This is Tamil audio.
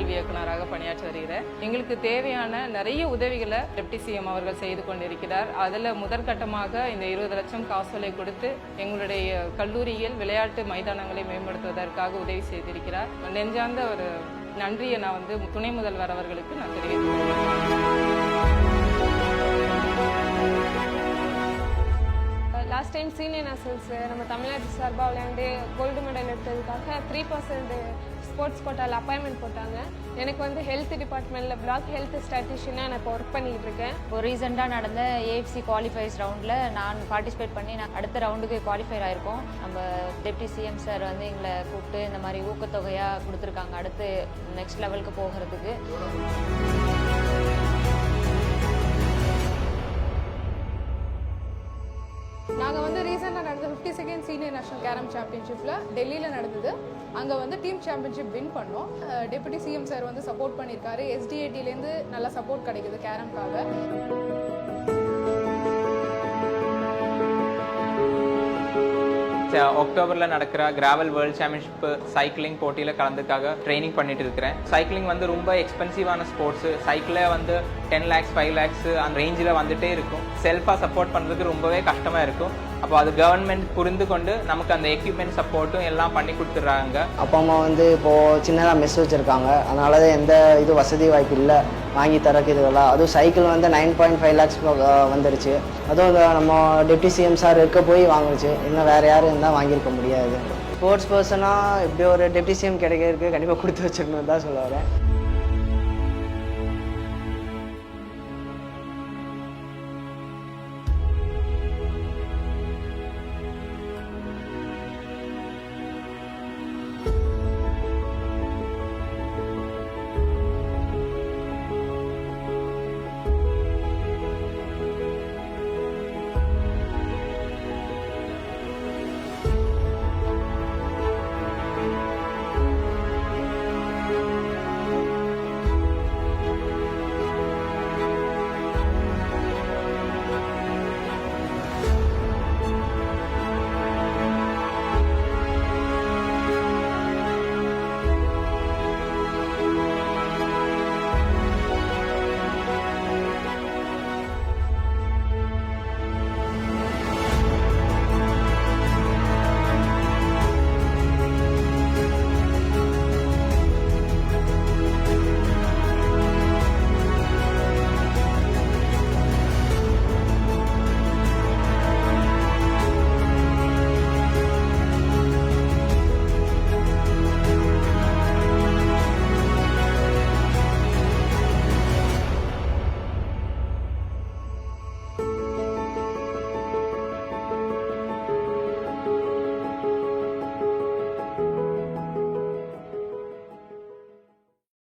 கல்வி இயக்குநராக பணியாற்றி வருகிறேன். எங்களுக்கு தேவையான நிறைய உதவிகளை டெப்டி சிஎம் அவர்கள் செய்து கொண்டிருக்கிறார். அதில் முதற்கட்டமாக இந்த 20 லட்சம் காசோலை கொடுத்து எங்களுடைய கல்லூரியில் விளையாட்டு மைதானங்களை மேம்படுத்துவதற்காக உதவி செய்திருக்கிறார். நெஞ்சார்ந்த ஒரு நன்றியை நான் துணை முதல்வர் அவர்களுக்கு நான் தெரிவித்துள்ளேன். லாஸ்ட் டைம் சீனியர் நேஷனல்ஸ் நம்ம தமிழ்நாட்டு சார்பாக விளையாண்டு கோல்டு மெடல் எடுத்ததுக்காக 3% ஸ்போர்ட்ஸ் கோட்டாவில் அப்பாயின்மெண்ட் போட்டாங்க. எனக்கு ஹெல்த் டிபார்ட்மெண்ட்டில் பிளாக் ஹெல்த் ஸ்டாட்டிஷியனாக நான் இப்போ ஒர்க் பண்ணிகிட்டு இருக்கேன். இப்போ ரீசெண்டாக நடந்த ஏஎஃப்சி குவாலிஃபைஸ் ரவுண்டில் நான் பார்ட்டிசிபேட் பண்ணி நான் அடுத்த ரவுண்டுக்கு குவாலிஃபை ஆகிருக்கோம். நம்ம டெப்டி சிஎம் சார் எங்களை கூப்பிட்டு இந்த மாதிரி ஊக்கத்தொகையாக கொடுத்துருக்காங்க அடுத்து நெக்ஸ்ட் லெவலுக்கு போகிறதுக்கு. நாங்கள் ரீசெண்டாக நடந்த 52nd சீனியர் நேஷனல் கேரம் சாம்பியன்ஷிப்பில் டெல்லியில் நடந்தது. அங்கே டீம் சாம்பியன்ஷிப் வின் பண்ணோம். டெபுட்டி சிஎம் சார் சப்போர்ட் பண்ணியிருக்காரு. எஸ்டிஏடிலேருந்து நல்ல சப்போர்ட் கிடைக்குது கேரம்காக. அக்டோபரில் நடக்கிற கிராவல் வேர்ல்ட் சாம்பியன்ஷிப் சைக்கிளிங் போட்டியில் கலந்துக்காக ட்ரைனிங் பண்ணிட்டு இருக்கிறேன். சைக்கிளிங் ரொம்ப எக்ஸ்பென்சிவான ஸ்போர்ட்ஸு. சைக்கிளே 10 lakhs 5 lakhs அந்த ரேஞ்சில் வந்துட்டே இருக்கும். செல்ஃபாக சப்போர்ட் பண்ணுறதுக்கு ரொம்பவே கஷ்டமாக இருக்கும். அப்போ அது கவர்மெண்ட் புரிந்து கொண்டு நமக்கு அந்த எக்யூப்மெண்ட் சப்போர்ட்டும் எல்லாம் பண்ணி கொடுத்துட்றாங்க. அப்பா அம்மா இப்போது சின்னதாக மெஸ் வச்சுருக்காங்க. அதனால தான் எந்த வசதி வாய்ப்பு இல்லை வாங்கி தரக்கு இதுவெல்லாம். அதுவும் சைக்கிள் 9.5 lakhs வந்துருச்சு. அதுவும் நம்ம டெப்டி சிஎம் சார் இருக்க போய் வாங்குச்சு. இன்னும் வேறு யாரும் இருந்தால் வாங்கியிருக்க முடியாது. ஸ்போர்ட்ஸ் பர்சனாக இப்படி ஒரு டெப்டி சிஎம் கிடைக்கிறதுக்கு கண்டிப்பாக கொடுத்து வச்சிருக்கணும் தான் சொல்ல வரேன்.